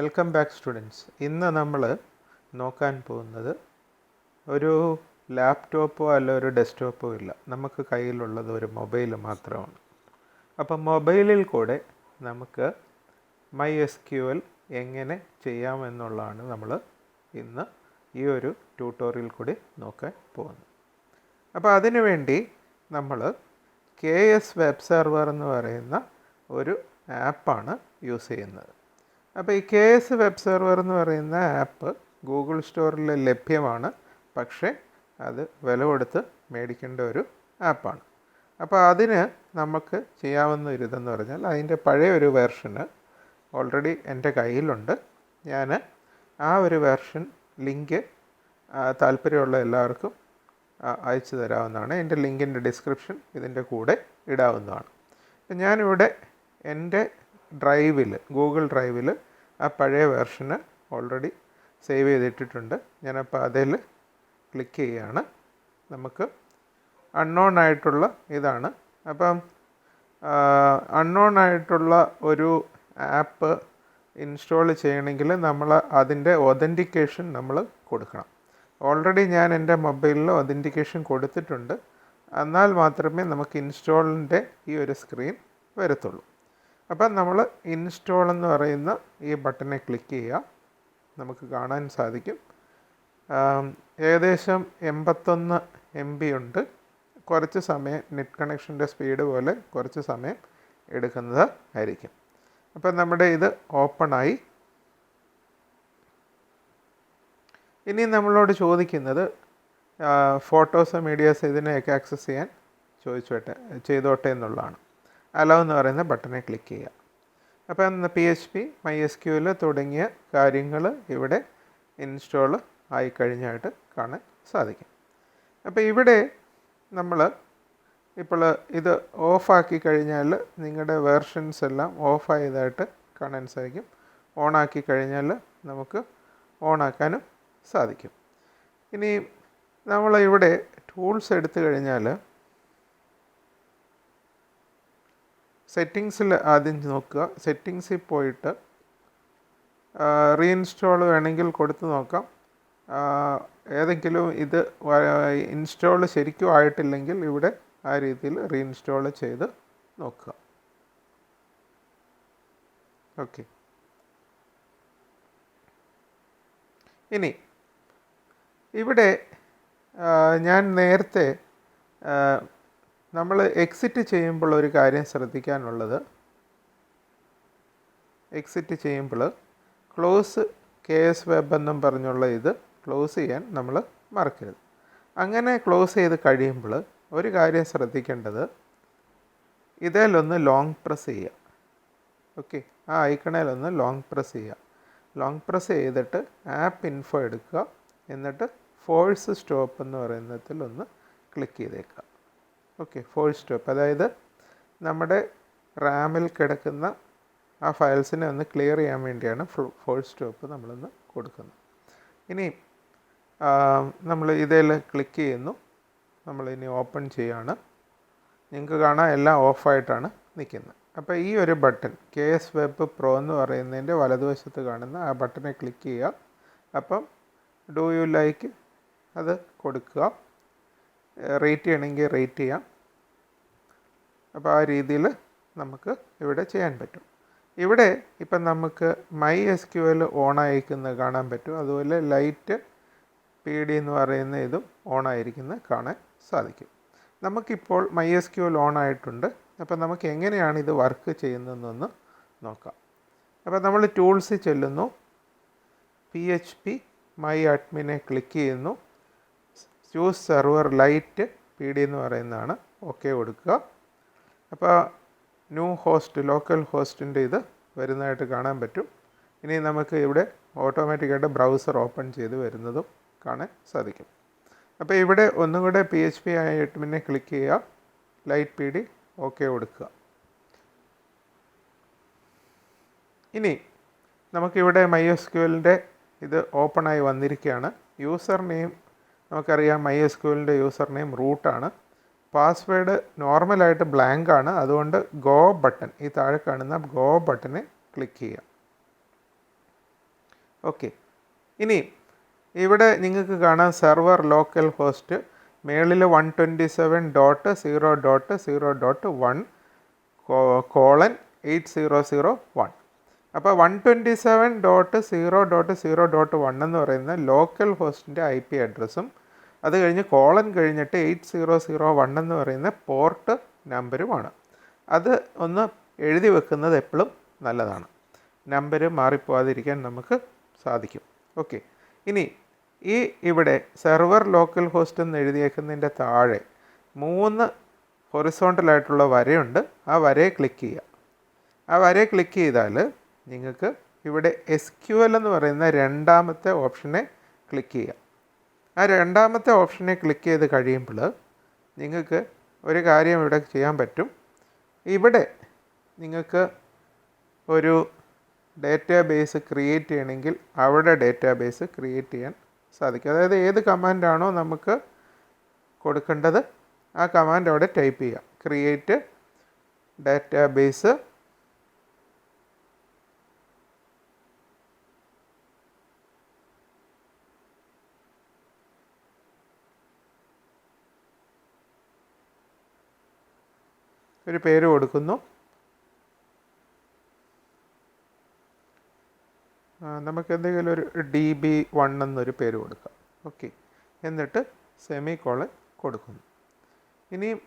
Welcome back students. ഇന്ന് നമ്മൾ നോക്കാൻ പോകുന്നത് ഒരു ലാപ്ടോപ്പോ അല്ല ഒരു ഡെസ്ക്ടോപ്പോ ഇല്ല, നമുക്ക് കയ്യിലുള്ളത് ഒരു മൊബൈൽ മാത്രമാണ്. അപ്പം മൊബൈലിൽ കൂടെ നമുക്ക് MySQL എങ്ങനെ ചെയ്യാമെന്നുള്ളതാണ് നമ്മൾ ഇന്ന് ഈ ഒരു ട്യൂട്ടോറിയൽ കൂടി നോക്കാൻ പോകുന്നത്. അപ്പോൾ അതിനുവേണ്ടി നമ്മൾ KS വെബ് സെർവർ എന്ന് പറയുന്ന ഒരു ആപ്പാണ് യൂസ് ചെയ്യുന്നത്. അപ്പോൾ ഈ KS വെബ് സെർവർ എന്ന് പറയുന്ന ആപ്പ് ഗൂഗിൾ സ്റ്റോറിൽ ലഭ്യമാണ്, പക്ഷേ അത് വില കൊടുത്ത് മേടിക്കേണ്ട ഒരു ആപ്പാണ്. അപ്പോൾ അതിന് നമുക്ക് ചെയ്യാവുന്ന ഒരു ഇതെന്ന് പറഞ്ഞാൽ അതിൻ്റെ പഴയ ഒരു വെർഷന് ഓൾറെഡി എൻ്റെ കയ്യിലുണ്ട്. ഞാൻ ആ ഒരു വെർഷൻ ലിങ്ക് താല്പര്യമുള്ള എല്ലാവർക്കും അയച്ചു തരാവുന്നതാണ്. എൻ്റെ ലിങ്കിൻ്റെ ഡിസ്ക്രിപ്ഷൻ ഇതിൻ്റെ കൂടെ ഇടാവുന്നതാണ്. അപ്പം ഞാനിവിടെ എൻ്റെ ഡ്രൈവിൽ ഗൂഗിൾ ഡ്രൈവിൽ ആ പഴയ വെർഷന് ഓൾറെഡി സേവ് ചെയ്തിട്ടിട്ടുണ്ട്. ഞാനപ്പോൾ അതിൽ ക്ലിക്ക് ചെയ്യുകയാണ്. നമുക്ക് അൺനോൺ ആയിട്ടുള്ള ഇതാണ്. അപ്പം അൺനോൺ ആയിട്ടുള്ള ഒരു ആപ്പ് ഇൻസ്റ്റാൾ ചെയ്യണമെങ്കിൽ നമ്മൾ അതിൻ്റെ ഒതൻറ്റിക്കേഷൻ നമ്മൾ കൊടുക്കണം. ഓൾറെഡി ഞാൻ എൻ്റെ മൊബൈലിൽ ഒതൻറ്റിക്കേഷൻ കൊടുത്തിട്ടുണ്ട്. എന്നാൽ മാത്രമേ നമുക്ക് ഇൻസ്റ്റാളിൻ്റെ ഈ ഒരു സ്ക്രീൻ വരത്തുള്ളൂ. അപ്പം നമ്മൾ ഇൻസ്റ്റാൾ എന്ന് പറയുന്ന ഈ ബട്ടനെ ക്ലിക്ക് ചെയ്യുക. നമുക്ക് കാണാൻ സാധിക്കും ഏകദേശം 81 MB ഉണ്ട്. കുറച്ച് സമയം നെറ്റ് കണക്ഷൻ്റെ സ്പീഡ് പോലെ കുറച്ച് സമയം എടുക്കുന്നത് ആയിരിക്കും. അപ്പം നമ്മുടെ ഇത് ഓപ്പണായി. ഇനി നമ്മളോട് ചോദിക്കുന്നത് ഫോട്ടോസ് മീഡിയാസ് ഇതിനെയൊക്കെ ആക്സസ് ചെയ്യാൻ ചെയ്തോട്ടെ എന്നുള്ളതാണ്. അലോ എന്ന് പറയുന്ന ബട്ടനെ ക്ലിക്ക് ചെയ്യുക. അപ്പം PHP MySQL തുടങ്ങിയ കാര്യങ്ങൾ ഇവിടെ ഇൻസ്റ്റാൾ ആയിക്കഴിഞ്ഞായിട്ട് കാണാൻ സാധിക്കും. അപ്പോൾ ഇവിടെ നമ്മൾ ഇപ്പോൾ ഇത് ഓഫാക്കി കഴിഞ്ഞാൽ നിങ്ങളുടെ വേർഷൻസ് എല്ലാം ഓഫായതായിട്ട് കാണാൻ സാധിക്കും. ഓണാക്കി കഴിഞ്ഞാൽ നമുക്ക് ഓണാക്കാനും സാധിക്കും. ഇനി നമ്മളിവിടെ ടൂൾസ് എടുത്തു കഴിഞ്ഞാൽ സെറ്റിങ്സിൽ ആദ്യം നോക്കുക. സെറ്റിങ്സിൽ പോയിട്ട് റീഇൻസ്റ്റാൾ വേണമെങ്കിൽ കൊടുത്ത് നോക്കാം. ഏതെങ്കിലും ഇത് ഇൻസ്റ്റാൾ ശരിക്കും ആയിട്ടില്ലെങ്കിൽ ഇവിടെ ആ രീതിയിൽ റീഇൻസ്റ്റാൾ ചെയ്ത് നോക്കുക. ഓക്കെ. ഇനി ഇവിടെ ഞാൻ നേരത്തെ നമ്മൾ എക്സിറ്റ് ചെയ്യുമ്പോൾ ഒരു കാര്യം ശ്രദ്ധിക്കാനുള്ളത്, എക്സിറ്റ് ചെയ്യുമ്പോൾ ക്ലോസ് KS വെബ് എന്നും പറഞ്ഞുള്ള ഇത് ക്ലോസ് ചെയ്യാൻ നമ്മൾ മറക്കരുത്. അങ്ങനെ ക്ലോസ് ചെയ്ത് കഴിയുമ്പോൾ ഒരു കാര്യം ശ്രദ്ധിക്കേണ്ടത്, ഇതിലൊന്ന് ലോങ് പ്രസ് ചെയ്യുക. ഓക്കെ, ആ ഐക്കണിലൊന്ന് ലോങ് പ്രസ് ചെയ്യുക. ലോങ് പ്രസ് ചെയ്തിട്ട് ആപ്പ് ഇൻഫോ എടുക്കുക. എന്നിട്ട് ഫോഴ്സ് സ്റ്റോപ്പ് എന്ന് പറയുന്നതിലൊന്ന് ക്ലിക്ക് ചെയ്തേക്കുക. ഓക്കെ, ഫോഴ്സ് സ്റ്റോപ്പ്, അതായത് നമ്മുടെ റാമിൽ കിടക്കുന്ന ആ ഫയൽസിനെ ഒന്ന് ക്ലിയർ ചെയ്യാൻ വേണ്ടിയാണ് ഫോഴ്സ് സ്റ്റോപ്പ് നമ്മളൊന്ന് കൊടുക്കുന്നത്. ഇനി നമ്മൾ ഇതിൽ ക്ലിക്ക് ചെയ്യുന്നു. നമ്മളിനി ഓപ്പൺ ചെയ്യുകയാണ്. നിങ്ങൾക്ക് കാണാം എല്ലാം ഓഫായിട്ടാണ് നിൽക്കുന്നത്. അപ്പോൾ ഈ ഒരു ബട്ടൺ KS വെബ് പ്രോ എന്ന് പറയുന്നതിൻ്റെ വലതുവശത്ത് കാണുന്ന ആ ബട്ടനെ ക്ലിക്ക് ചെയ്യുക. അപ്പം ഡു യു ലൈക്ക് അത് കൊടുക്കുക. റേറ്റ് ചെയ്യണമെങ്കിൽ റേറ്റ് ചെയ്യാം. അപ്പോൾ ആ രീതിയിൽ നമുക്ക് ഇവിടെ ചെയ്യാൻ പറ്റും. ഇവിടെ ഇപ്പം നമുക്ക് MySQL ഓണായിരിക്കുന്നത് കാണാൻ പറ്റും. അതുപോലെ ലൈറ്റ് PD എന്ന് പറയുന്ന ഇതും ഓണായിരിക്കുന്നത് കാണാൻ സാധിക്കും. നമുക്കിപ്പോൾ MySQL ഓണായിട്ടുണ്ട്. അപ്പോൾ നമുക്ക് എങ്ങനെയാണ് ഇത് വർക്ക് ചെയ്യുന്നതെന്നൊന്ന് നോക്കാം. അപ്പോൾ നമ്മൾ ടൂൾസിൽ ചെല്ലുന്നു. PHP MyAdminനെ ക്ലിക്ക് ചെയ്യുന്നു. ചൂസ് സെർവർ ലൈറ്റ് PD എന്ന് പറയുന്നതാണ്. ഓക്കെ കൊടുക്കുക. അപ്പോൾ ന്യൂ ഹോസ്റ്റ് ലോക്കൽ ഹോസ്റ്റിൻ്റെ ഇത് വരുന്നതായിട്ട് കാണാൻ പറ്റും. ഇനി നമുക്ക് ഇവിടെ ഓട്ടോമാറ്റിക്കായിട്ട് ബ്രൗസർ ഓപ്പൺ ചെയ്ത് വരുന്നതും കാണാൻ സാധിക്കും. അപ്പോൾ ഇവിടെ ഒന്നും കൂടെ PHP MyAdminനെ ക്ലിക്ക് ചെയ്യുക. ലൈറ്റ് PD ഓക്കെ കൊടുക്കുക. ഇനി നമുക്കിവിടെ MySQLൻ്റെ ഇത് ഓപ്പണായി വന്നിരിക്കുകയാണ്. യൂസർ നെയിം നമുക്കറിയാം. MySQLൻ്റെ യൂസർ നെയിം റൂട്ടാണ്. പാസ്വേഡ് നോർമലായിട്ട് ബ്ലാങ്ക് ആണ്. അതുകൊണ്ട് ഗോ ബട്ടൺ, ഈ താഴെ കാണുന്ന ഗോ ബട്ടനെ ക്ലിക്ക് ചെയ്യുക. ഓക്കെ, ഇനി ഇവിടെ നിങ്ങൾക്ക് കാണാം സെർവർ ലോക്കൽ ഹോസ്റ്റ് മേളിൽ 127.0.0.1:8001. അപ്പോൾ 127.0.0.1 എന്ന് പറയുന്ന ലോക്കൽ ഹോസ്റ്റിൻ്റെ IP അഡ്രസ്സും അത് കഴിഞ്ഞ് കോളൻ കഴിഞ്ഞിട്ട് 8001 എന്ന് പറയുന്ന പോർട്ട് നമ്പരുമാണ്. അത് ഒന്ന് എഴുതി വെക്കുന്നത് എപ്പോഴും നല്ലതാണ്, നമ്പർ മാറിപ്പോകാതിരിക്കാൻ നമുക്ക് സാധിക്കും. ഓക്കെ, ഇനി ഇവിടെ സെർവർ ലോക്കൽ ഹോസ്റ്റ് എന്ന് എഴുതിയേക്കുന്നതിൻ്റെ താഴെ 3 ഹൊറിസോണ്ടലായിട്ടുള്ള വരയുണ്ട്. ആ വരയെ ക്ലിക്ക് ചെയ്യുക. ആ വരയെ ക്ലിക്ക് ചെയ്താൽ നിങ്ങൾക്ക് ഇവിടെ SQL എന്ന് പറയുന്ന രണ്ടാമത്തെ ഓപ്ഷനെ ക്ലിക്ക് ചെയ്യാം. ആ രണ്ടാമത്തെ ഓപ്ഷനെ ക്ലിക്ക് ചെയ്ത് കഴിയുമ്പോൾ നിങ്ങൾക്ക് ഒരു കാര്യം ഇവിടെ ചെയ്യാൻ പറ്റും. ഇവിടെ നിങ്ങൾക്ക് ഒരു ഡേറ്റാബേസ് ക്രിയേറ്റ് ചെയ്യണമെങ്കിൽ അവിടെ ഡേറ്റാബേസ് ക്രിയേറ്റ് ചെയ്യാൻ സാധിക്കും. അതായത് ഏത് കമാൻഡാണോ നമുക്ക് കൊടുക്കേണ്ടത് ആ കമാൻഡ് അവിടെ ടൈപ്പ് ചെയ്യുക. ക്രിയേറ്റ് ഡേറ്റാബേസ് ഒരു പേര് കൊടുക്കുന്നു. നമുക്ക് എന്തെങ്കിലും ഒരു DB1 എന്നൊരു പേര് കൊടുക്കാം. ഓക്കെ, എന്നിട്ട് സെമിക്കോളൻ കൊടുക്കുന്നു. ഇനിയും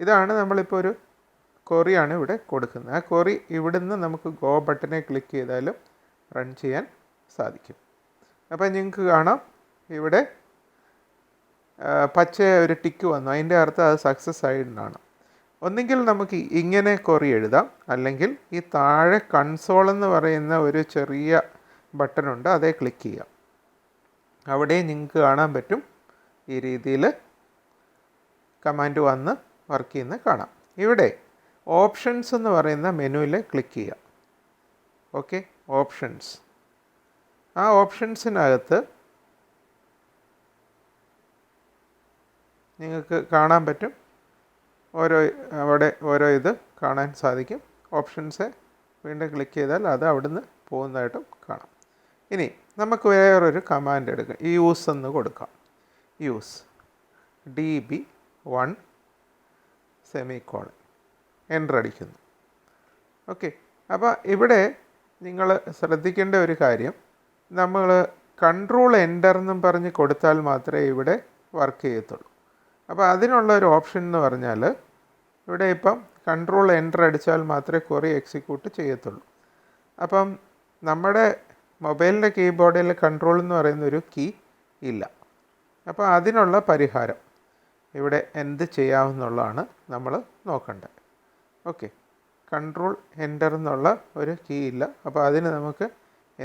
ഇതാണ് നമ്മളിപ്പോൾ ഒരു ക്വറിയാണ് ഇവിടെ കൊടുക്കുന്നത്. ആ ക്വറി ഇവിടുന്ന് നമുക്ക് ഗോ ബട്ടനെ ക്ലിക്ക് ചെയ്താലും റൺ ചെയ്യാൻ സാധിക്കും. അപ്പോൾ നിങ്ങൾക്ക് കാണാം ഇവിടെ പച്ച ഒരു ടിക്ക് വന്നു, അതിൻ്റെ അർത്ഥം അത് സക്സസ് ആയിട്ടാണ്. ഒന്നുകിൽ നമുക്ക് ഇങ്ങനെ ക്വറി എഴുതാം, അല്ലെങ്കിൽ ഈ താഴെ കൺസോൾ എന്ന് പറയുന്ന ഒരു ചെറിയ ബട്ടണുണ്ട്, അതേ ക്ലിക്ക് ചെയ്യാം. അവിടെ നിങ്ങൾക്ക് കാണാൻ പറ്റും ഈ രീതിയിൽ കമാൻഡ് വന്ന് വർക്ക് ചെയ്യുന്നത് കാണാം. ഇവിടെ ഓപ്ഷൻസ് എന്ന് പറയുന്ന മെനുവിൽ ക്ലിക്ക് ചെയ്യാം. Okay, options. ആ ഓപ്ഷൻസിനകത്ത് നിങ്ങൾക്ക് കാണാൻ പറ്റും അവിടെ ഓരോ ഇത് കാണാൻ സാധിക്കും. ഓപ്ഷൻസ് വീണ്ടും ക്ലിക്ക് ചെയ്താൽ അത് അവിടുന്ന് പോകുന്നതായിട്ടും കാണാം. ഇനി നമുക്ക് വേറൊരു കമാൻഡ് എടുക്കാം. യൂസ് എന്ന് കൊടുക്കാം. യൂസ് DB1 സെമിക്കോളൻ, എൻ്റർ അടിക്കുന്നു. ഓക്കെ, അപ്പോൾ ഇവിടെ നിങ്ങൾ ശ്രദ്ധിക്കേണ്ട ഒരു കാര്യം, നമ്മൾ കൺട്രോൾ എൻ്റർ എന്നും പറഞ്ഞ് കൊടുത്താൽ മാത്രമേ ഇവിടെ വർക്ക് ചെയ്യത്തുള്ളൂ. അപ്പോൾ അതിനുള്ള ഒരു ഓപ്ഷൻ എന്ന് പറഞ്ഞാൽ ഇവിടെ ഇപ്പം കൺട്രോൾ എൻ്റർ അടിച്ചാൽ മാത്രമേ ക്വറി എക്സിക്യൂട്ട് ചെയ്യത്തുള്ളൂ. അപ്പം നമ്മുടെ മൊബൈലിൻ്റെ കീബോർഡിൽ കൺട്രോൾ എന്ന് പറയുന്ന ഒരു കീ ഇല്ല. അപ്പോൾ അതിനുള്ള പരിഹാരം ഇവിടെ എന്ത് ചെയ്യാമെന്നുള്ളതാണ് നമ്മൾ നോക്കേണ്ടത്. ഓക്കെ, കൺട്രോൾ എൻ്റർ എന്നുള്ള ഒരു കീ ഇല്ല. അപ്പോൾ അതിന് നമുക്ക്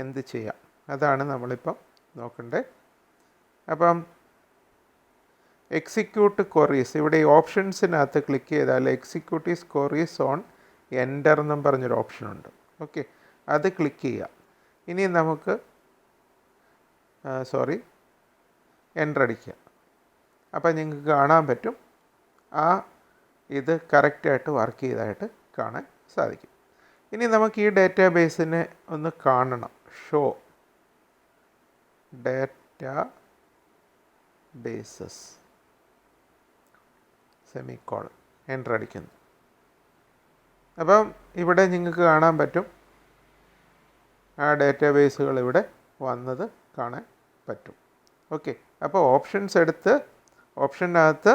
എന്ത് ചെയ്യാം, അതാണ് നമ്മളിപ്പം നോക്കേണ്ടത്. അപ്പം എക്സിക്യൂട്ട് ക്വറീസ്, ഇവിടെ ഈ ഓപ്ഷൻസിനകത്ത് ക്ലിക്ക് ചെയ്താൽ എക്സിക്യൂട്ടീവ് ക്വറീസ് ഓൺ എൻ്റർ എന്നും പറഞ്ഞൊരു ഓപ്ഷനുണ്ട്. ഓക്കെ, അത് ക്ലിക്ക് ചെയ്യാം. ഇനി നമുക്ക് എൻ്റർ അടിക്കുക. അപ്പോൾ നിങ്ങൾക്ക് കാണാൻ പറ്റും ആ ഇത് കറക്റ്റായിട്ട് വർക്ക് ചെയ്തതായിട്ട് കാണാൻ സാധിക്കും. ഇനി നമുക്ക് ഈ ഡേറ്റാബേസിനെ ഒന്ന് കാണണം. ഷോ ഡേറ്റാബേസസ് സെമിക്കോളൻ, എൻ്റർ അടിക്കുന്നു. അപ്പം ഇവിടെ നിങ്ങൾക്ക് കാണാൻ പറ്റും ആ ഡേറ്റാബേസുകൾ ഇവിടെ വന്നത് കാണാൻ പറ്റും. ഓക്കെ, അപ്പോൾ ഓപ്ഷൻസ് എടുത്ത് ഓപ്ഷനകത്ത്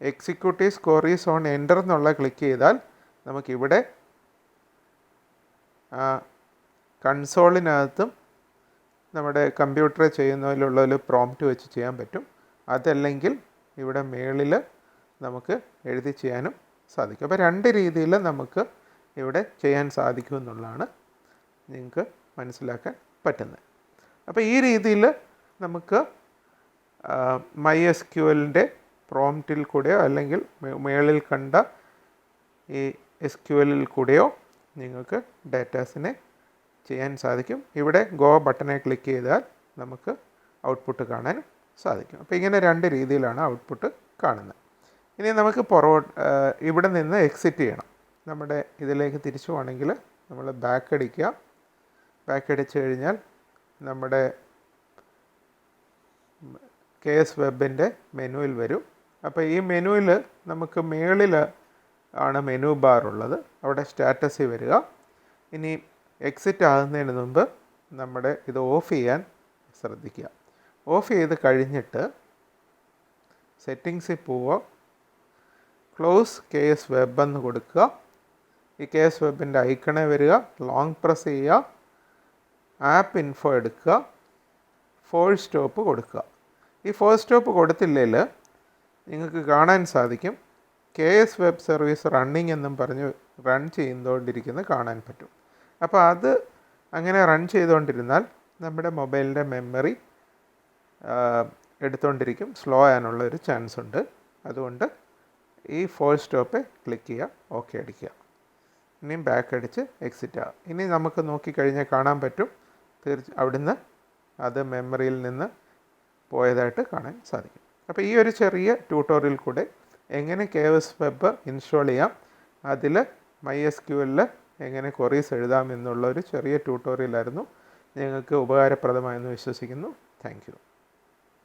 എക്സിക്യൂട്ടീവ് ക്വറീസ് ഓൺ എൻ്റർ എന്നുള്ള ക്ലിക്ക് ചെയ്താൽ നമുക്കിവിടെ കൺസോളിനകത്തും നമ്മുടെ കമ്പ്യൂട്ടറിൽ ചെയ്യുന്നതിലുള്ള ഒരു പ്രോംപ്റ്റ് വെച്ച് ചെയ്യാൻ പറ്റും. അതല്ലെങ്കിൽ ഇവിടെ മേളിൽ നമുക്ക് എഴുതി ചെയ്യാനും സാധിക്കും. അപ്പോൾ രണ്ട് രീതിയിൽ നമുക്ക് ഇവിടെ ചെയ്യാൻ സാധിക്കും എന്നുള്ളതാണ് നിങ്ങൾക്ക് മനസ്സിലാക്കാൻ പറ്റുന്നത്. അപ്പോൾ ഈ രീതിയിൽ നമുക്ക് MySQLൻ്റെ പ്രോംപ്റ്റിൽ കൂടെയോ അല്ലെങ്കിൽ മേളിൽ കണ്ട ഈ SQLിൽ കൂടെയോ നിങ്ങൾക്ക് ഡേറ്റാസിനെ ചെയ്യാൻ സാധിക്കും. ഇവിടെ ഗോ ബട്ടനെ ക്ലിക്ക് ചെയ്താൽ നമുക്ക് ഔട്ട്പുട്ട് കാണാൻ സാധിക്കും. അപ്പോൾ ഇങ്ങനെ രണ്ട് രീതിയിലാണ് ഔട്ട്പുട്ട് കാണുന്നത്. ഇനി നമുക്ക് ഇവിടെ നിന്ന് എക്സിറ്റ് ചെയ്യണം. നമ്മുടെ ഇതിലേക്ക് തിരിച്ചു പോകണമെങ്കിൽ നമ്മൾ ബാക്ക് അടിക്കുക. ബാക്ക് അടിച്ചു കഴിഞ്ഞാൽ നമ്മുടെ കെ എസ് വെബിൻ്റെ മെനുവിൽ വരും. അപ്പോൾ ഈ മെനുവിൽ നമുക്ക് മേളിൽ ആണ് മെനു ബാർ ഉള്ളത്. അവിടെ സ്റ്റാറ്റസിൽ വരിക. ഇനി എക്സിറ്റ് ആകുന്നതിന് മുമ്പ് നമ്മുടെ ഇത് ഓഫ് ചെയ്യാൻ ശ്രദ്ധിക്കുക. ഓഫ് ചെയ്ത് കഴിഞ്ഞിട്ട് സെറ്റിങ്സിൽ പോവുക, ക്ലോസ് കെ എസ് വെബ് എന്ന് കൊടുക്കുക. ഈ കെ എസ് വെബിൻ്റെ ഐക്കണേ വരിക, ലോങ് പ്രസ് ചെയ്യുക, ആപ്പ് ഇൻഫോ എടുക്കുക, ഫോഴ്സ് സ്റ്റോപ്പ് കൊടുക്കുക. ഈ ഫോഴ്സ് സ്റ്റോപ്പ് കൊടുത്തില്ലെങ്കിൽ നിങ്ങൾക്ക് കാണാൻ സാധിക്കും K S web service running എന്നും പറഞ്ഞ് റൺ ചെയ്തുകൊണ്ടിരിക്കുന്നത് കാണാൻ പറ്റും. അപ്പോൾ അത് അങ്ങനെ റൺ ചെയ്തുകൊണ്ടിരുന്നാൽ നമ്മുടെ മൊബൈലിൻ്റെ മെമ്മറി എടുത്തുകൊണ്ടിരിക്കും, സ്ലോ ആകാനുള്ള ഒരു ചാൻസ് ഉണ്ട്. അതുകൊണ്ട് ഈ ഫോഴ്സ് സ്റ്റോപ്പ് ക്ലിക്ക് ചെയ്യുക, ഓക്കെ അടിക്കുക. ഇനിയും ബാക്ക് അടിച്ച് എക്സിറ്റ് ആകുക. ഇനി നമുക്ക് നോക്കിക്കഴിഞ്ഞാൽ കാണാൻ പറ്റും അവിടുന്ന് അത് മെമ്മറിയിൽ നിന്ന് പോയതായിട്ട് കാണാൻ സാധിക്കും. അപ്പോൾ ഈ ഒരു ചെറിയ ട്യൂട്ടോറിയൽ കൂടെ എങ്ങനെ കെ എസ് വെബ് ഇൻസ്റ്റാൾ ചെയ്യാം, അതിൽ MySQL എങ്ങനെ ക്വറീസ് എഴുതാം എന്നുള്ള ഒരു ചെറിയ ട്യൂട്ടോറിയലായിരുന്നു. നിങ്ങൾക്ക് ഉപകാരപ്രദമായെന്ന് വിശ്വസിക്കുന്നു. Thank you.